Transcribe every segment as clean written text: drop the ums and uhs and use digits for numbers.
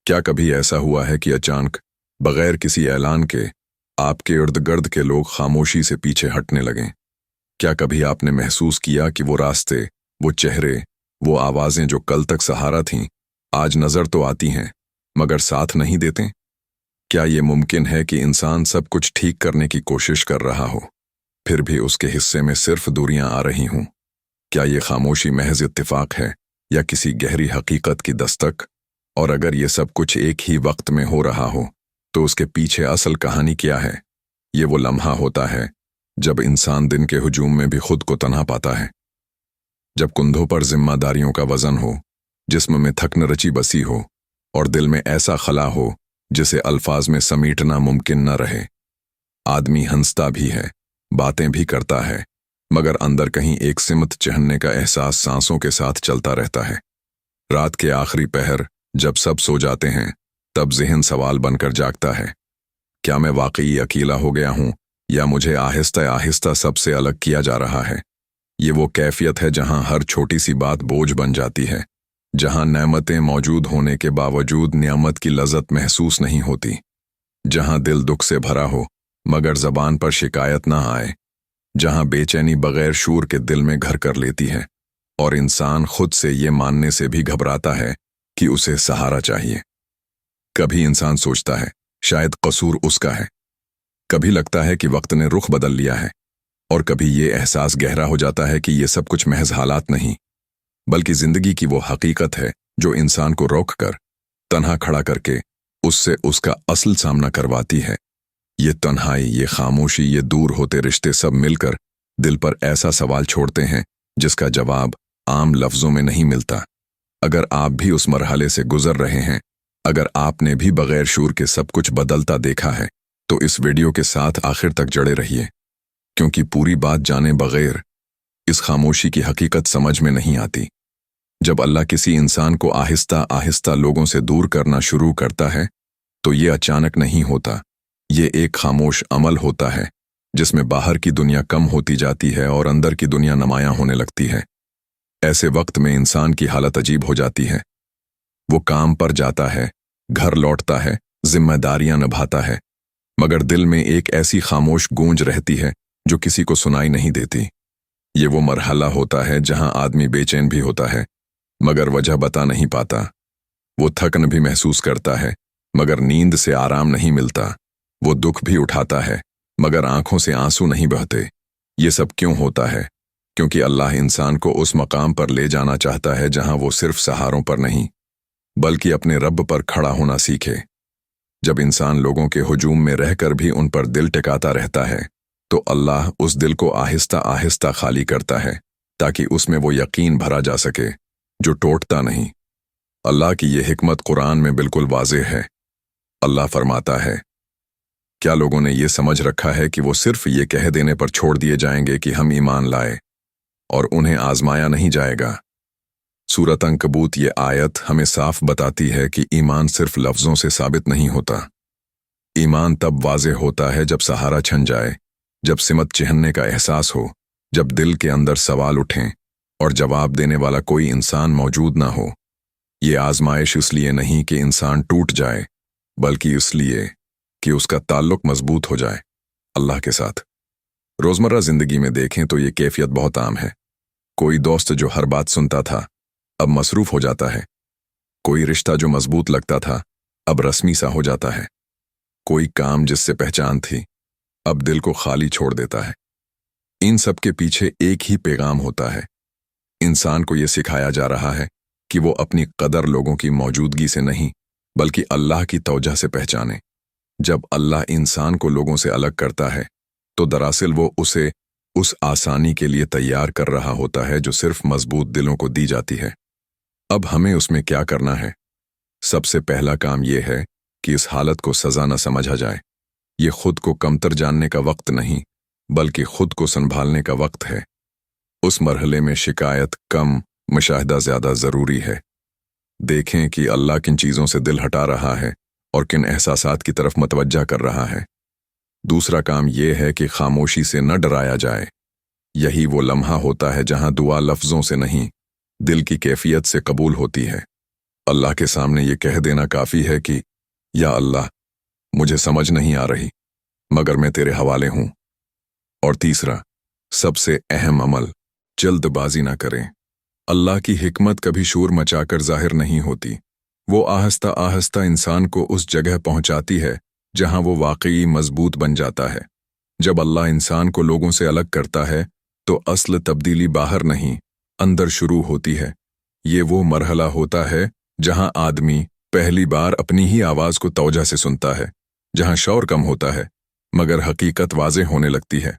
क्या कभी ऐसा हुआ है कि अचानक बगैर किसी ऐलान के आपके इर्द गिर्द के लोग खामोशी से पीछे हटने लगें? क्या कभी आपने महसूस किया कि वो रास्ते, वो चेहरे, वो आवाजें जो कल तक सहारा थीं, आज नजर तो आती हैं मगर साथ नहीं देते? क्या ये मुमकिन है कि इंसान सब कुछ ठीक करने की कोशिश कर रहा हो, फिर भी उसके हिस्से में सिर्फ दूरियां आ रही हों? क्या ये खामोशी महज इत्तेफाक है या किसी गहरी हकीकत की दस्तक? और अगर ये सब कुछ एक ही वक्त में हो रहा हो तो उसके पीछे असल कहानी क्या है? ये वो लम्हा होता है जब इंसान दिन के हुजूम में भी खुद को तन्हा पाता है, जब कंधों पर जिम्मेदारियों का वजन हो, जिस्म में थकन रची बसी हो और दिल में ऐसा खला हो जिसे अल्फाज में समीटना मुमकिन न रहे। आदमी हंसता भी है, बातें भी करता है, मगर अंदर कहीं एक सिमत चहनने का एहसास सांसों के साथ चलता रहता है। रात के आखिरी पहर जब सब सो जाते हैं तब ज़हन सवाल बनकर जागता है, क्या मैं वाकई अकेला हो गया हूं या मुझे आहिस्ता आहिस्ता सबसे अलग किया जा रहा है? ये वो कैफियत है जहां हर छोटी सी बात बोझ बन जाती है, जहां नेमतें मौजूद होने के बावजूद नियामत की लज़्ज़त महसूस नहीं होती, जहां दिल दुख से भरा हो मगर ज़बान पर शिकायत ना आए, जहां बेचैनी बगैर शूर के दिल में घर कर लेती है और इंसान खुद से ये मानने से भी घबराता है कि उसे सहारा चाहिए। कभी इंसान सोचता है शायद कसूर उसका है, कभी लगता है कि वक्त ने रुख बदल लिया है, और कभी ये एहसास गहरा हो जाता है कि ये सब कुछ महज हालात नहीं बल्कि जिंदगी की वो हकीकत है जो इंसान को रोक कर, तन्हा खड़ा करके उससे उसका असल सामना करवाती है। ये तन्हाई, ये खामोशी, ये दूर होते रिश्ते सब मिलकर दिल पर ऐसा सवाल छोड़ते हैं जिसका जवाब आम लफ्जों में नहीं मिलता। अगर आप भी उस मरहले से गुजर रहे हैं, अगर आपने भी बगैर शूर के सब कुछ बदलता देखा है, तो इस वीडियो के साथ आखिर तक जड़े रहिए, क्योंकि पूरी बात जाने बगैर इस खामोशी की हकीकत समझ में नहीं आती। जब अल्लाह किसी इंसान को आहिस्ता आहिस्ता लोगों से दूर करना शुरू करता है तो ये अचानक नहीं होता, ये एक खामोश अमल होता है जिसमें बाहर की दुनिया कम होती जाती है और अंदर की दुनिया नुमायां होने लगती है। ऐसे वक्त में इंसान की हालत अजीब हो जाती है। वो काम पर जाता है, घर लौटता है, जिम्मेदारियां निभाता है, मगर दिल में एक ऐसी खामोश गूंज रहती है जो किसी को सुनाई नहीं देती। ये वो मरहला होता है जहां आदमी बेचैन भी होता है मगर वजह बता नहीं पाता। वो थकन भी महसूस करता है मगर नींद से आराम नहीं मिलता। वो दुख भी उठाता है मगर आंखों से आंसू नहीं बहते। ये सब क्यों होता है? क्योंकि अल्लाह इंसान को उस मकाम पर ले जाना चाहता है जहां वो सिर्फ सहारों पर नहीं बल्कि अपने रब पर खड़ा होना सीखे। जब इंसान लोगों के हुजूम में रहकर भी उन पर दिल टिकाता रहता है तो अल्लाह उस दिल को आहिस्ता आहिस्ता खाली करता है ताकि उसमें वो यकीन भरा जा सके जो टूटता नहीं। अल्लाह की ये हिकमत कुरान में बिल्कुल वाज़ेह है। अल्लाह फरमाता है, क्या लोगों ने ये समझ रखा है कि वो सिर्फ ये कह देने पर छोड़ दिए जाएंगे कि हम ईमान लाए और उन्हें आजमाया नहीं जाएगा? सूरत अंकबूत ये आयत हमें साफ बताती है कि ईमान सिर्फ लफ्जों से साबित नहीं होता। ईमान तब वाज़ेह होता है जब सहारा छन जाए, जब सिमत चहनने का एहसास हो, जब दिल के अंदर सवाल उठें और जवाब देने वाला कोई इंसान मौजूद ना हो। ये आजमाइश इसलिए नहीं कि इंसान टूट जाए बल्कि इसलिए कि उसका ताल्लुक मजबूत हो जाए अल्लाह के साथ। रोजमर्रा जिंदगी में देखें तो ये कैफियत बहुत आम है। कोई दोस्त जो हर बात सुनता था अब मसरूफ हो जाता है। कोई रिश्ता जो मजबूत लगता था अब रस्मी सा हो जाता है। कोई काम जिससे पहचान थी अब दिल को खाली छोड़ देता है। इन सब के पीछे एक ही पैगाम होता है। इंसान को यह सिखाया जा रहा है कि वो अपनी कदर लोगों की मौजूदगी से नहीं बल्कि अल्लाह की तौजह से पहचाने। जब अल्लाह इंसान को लोगों से अलग करता है तो दरअसल वो उसे उस आसानी के लिए तैयार कर रहा होता है जो सिर्फ मजबूत दिलों को दी जाती है। अब हमें उसमें क्या करना है? सबसे पहला काम यह है कि इस हालत को सजा न समझा जाए। ये खुद को कमतर जानने का वक्त नहीं बल्कि खुद को संभालने का वक्त है। उस मरहले में शिकायत कम, मुशाहिदा ज्यादा जरूरी है। देखें कि अल्लाह किन चीजों से दिल हटा रहा है और किन एहसासात की तरफ मतवज्जा कर रहा है। दूसरा काम यह है कि खामोशी से न डराया जाए। यही वो लम्हा होता है जहां दुआ लफ्जों से नहीं दिल की कैफियत से कबूल होती है। अल्लाह के सामने ये कह देना काफ़ी है कि या अल्लाह, मुझे समझ नहीं आ रही, मगर मैं तेरे हवाले हूँ। और तीसरा, सबसे अहम अमल, जल्दबाजी ना करें। अल्लाह की हिकमत कभी शोर मचाकर जाहिर नहीं होती। वो आहिस्ता आहिस्ता इंसान को उस जगह पहुंचाती है जहां वो वाकई मजबूत बन जाता है। जब अल्लाह इंसान को लोगों से अलग करता है तो असल तब्दीली बाहर नहीं, अंदर शुरू होती है। ये वो मरहला होता है जहां आदमी पहली बार अपनी ही आवाज़ को तवज्जो से सुनता है, जहां शौर कम होता है मगर हकीकत वाज़ेह होने लगती है।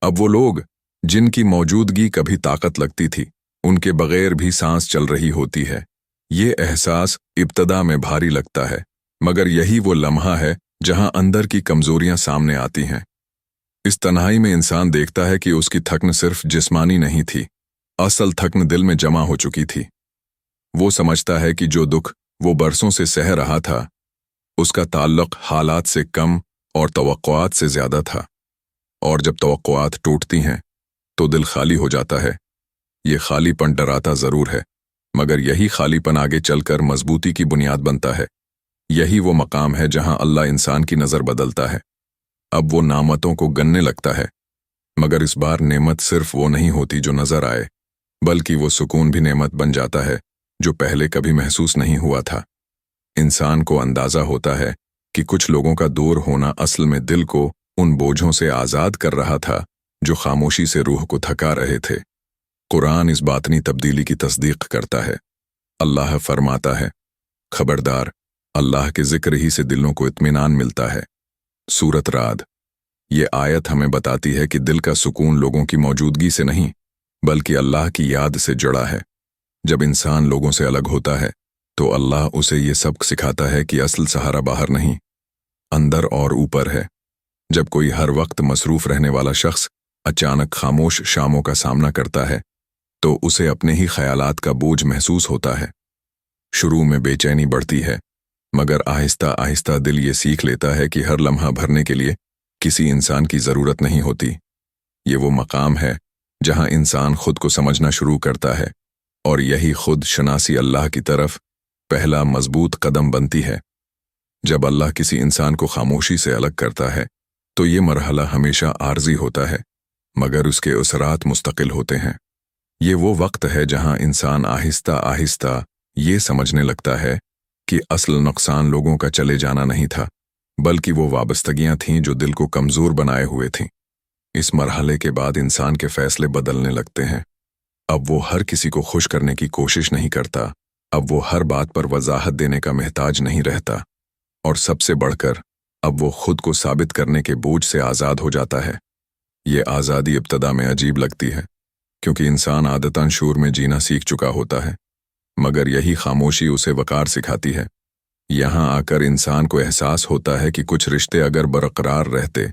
अब वो लोग जिनकी मौजूदगी कभी ताकत लगती थी, उनके बगैर भी सांस चल रही होती है। ये एहसास इब्तदा में भारी लगता है, मगर यही वो लम्हा है जहां अंदर की कमजोरियां सामने आती हैं। इस तन्हाई में इंसान देखता है कि उसकी थकन सिर्फ जिस्मानी नहीं थी, असल थकन दिल में जमा हो चुकी थी। वो समझता है कि जो दुख वो बरसों से सह रहा था, उसका ताल्लुक हालात से कम और तवक्कुआत से ज्यादा था। और जब तवक्कुआत टूटती हैं तो दिल खाली हो जाता है। ये खालीपन डराता जरूर है, मगर यही खालीपन आगे चलकर मजबूती की बुनियाद बनता है। यही वो मकाम है जहां अल्लाह इंसान की नज़र बदलता है। अब वो नामतों को गनने लगता है, मगर इस बार नेमत सिर्फ वो नहीं होती जो नजर आए, बल्कि वो सुकून भी नेमत बन जाता है जो पहले कभी महसूस नहीं हुआ था। इंसान को अंदाजा होता है कि कुछ लोगों का दूर होना असल में दिल को उन बोझों से आज़ाद कर रहा था जो खामोशी से रूह को थका रहे थे। कुरान इस बातनी तब्दीली की तस्दीक करता है। अल्लाह फरमाता है, खबरदार, अल्लाह के जिक्र ही से दिलों को इत्मीनान मिलता है। सूरत राद। ये आयत हमें बताती है कि दिल का सुकून लोगों की मौजूदगी से नहीं, बल्कि अल्लाह की याद से जुड़ा है। जब इंसान लोगों से अलग होता है तो अल्लाह उसे ये सबक सिखाता है कि असल सहारा बाहर नहीं, अंदर और ऊपर है। जब कोई हर वक्त मसरूफ रहने वाला शख्स अचानक खामोश शामों का सामना करता है तो उसे अपने ही ख्यालात का बोझ महसूस होता है। शुरू में बेचैनी बढ़ती है, मगर आहिस्ता आहिस्ता दिल ये सीख लेता है कि हर लम्हा भरने के लिए किसी इंसान की ज़रूरत नहीं होती। ये वो मकाम है जहां इंसान खुद को समझना शुरू करता है, और यही खुद शनासी अल्लाह की तरफ पहला मजबूत कदम बनती है। जब अल्लाह किसी इंसान को खामोशी से अलग करता है तो ये मरहला हमेशा आर्जी होता है, मगर उसके असरात मुस्तकिल होते हैं। ये वो वक्त है जहां इंसान आहिस्ता आहिस्ता ये समझने लगता है कि असल नुकसान लोगों का चले जाना नहीं था, बल्कि वो वाबस्तगियां थीं जो दिल को कमज़ोर बनाए हुए थीं। इस मरहले के बाद इंसान के फैसले बदलने लगते हैं। अब वो हर किसी को खुश करने की कोशिश नहीं करता, अब वो हर बात पर वजाहत देने का मोहताज नहीं रहता, और सबसे बढ़कर अब वो खुद को साबित करने के बोझ से आज़ाद हो जाता है। ये आज़ादी इब्तदा में अजीब लगती है, क्योंकि इंसान आदतन शोर में जीना सीख चुका होता है, मगर यही खामोशी उसे वकार सिखाती है। यहाँ आकर इंसान को एहसास होता है कि कुछ रिश्ते अगर बरकरार रहते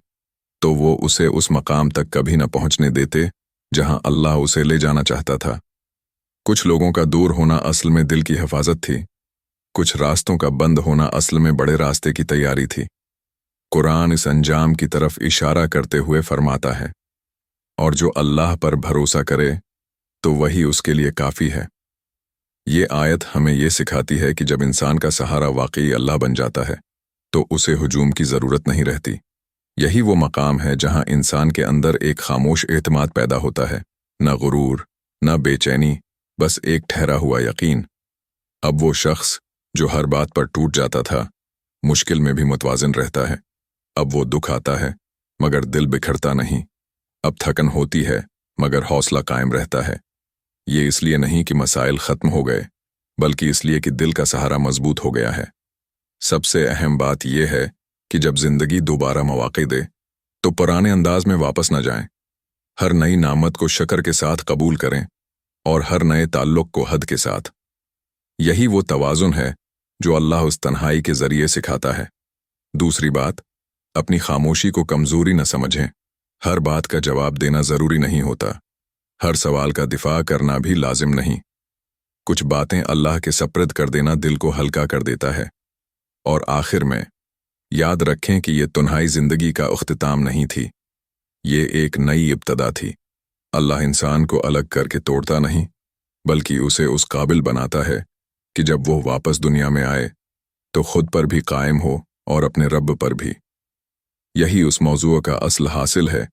तो वो उसे उस मकाम तक कभी न पहुँचने देते जहाँ अल्लाह उसे ले जाना चाहता था। कुछ लोगों का दूर होना असल में दिल की हिफाजत थी, कुछ रास्तों का बंद होना असल में बड़े रास्ते की तैयारी थी। कुरान इस अंजाम की तरफ इशारा करते हुए फरमाता है, और जो अल्लाह पर भरोसा करे तो वही उसके लिए काफ़ी है। ये आयत हमें ये सिखाती है कि जब इंसान का सहारा वाकई अल्लाह बन जाता है तो उसे हुजूम की ज़रूरत नहीं रहती। यही वो मकाम है जहां इंसान के अंदर एक खामोश एतमाद पैदा होता है, न गुरूर, न बेचैनी, बस एक ठहरा हुआ यकीन। अब वो शख्स जो हर बात पर टूट जाता था, मुश्किल में भी मुतवाज़िन रहता है। अब वो दुख आता है मगर दिल बिखरता नहीं। अब थकन होती है मगर हौसला कायम रहता है। ये इसलिए नहीं कि मसाइल ख़त्म हो गए, बल्कि इसलिए कि दिल का सहारा मजबूत हो गया है। सबसे अहम बात यह है कि जब जिंदगी दोबारा मौक़े दे तो पुराने अंदाज में वापस न जाएं। हर नई नामत को शक्र के साथ कबूल करें और हर नए ताल्लुक़ को हद के साथ। यही वो तवाज़ुन है जो अल्लाह उस तन्हाई के ज़रिए सिखाता है। दूसरी बात, अपनी खामोशी को कमज़ोरी न समझें। हर बात का जवाब देना ज़रूरी नहीं होता, हर सवाल का दिफा करना भी लाजिम नहीं। कुछ बातें अल्लाह के सप्र्द कर देना दिल को हल्का कर देता है। और आखिर में याद रखें कि ये तन्हाई ज़िंदगी का इख्तिताम नहीं थी, ये एक नई इब्तदा थी। अल्लाह इंसान को अलग करके तोड़ता नहीं, बल्कि उसे उस काबिल बनाता है कि जब वो वापस दुनिया में आए तो खुद पर भी कायम हो और अपने रब पर भी। यही उस मौजूअ का असल हासिल है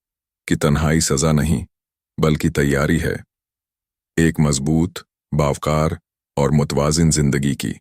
कि तन्हाई सज़ा नहीं बल्कि तैयारी है, एक मजबूत, बावकार और मुतवाज़िन ज़िंदगी की।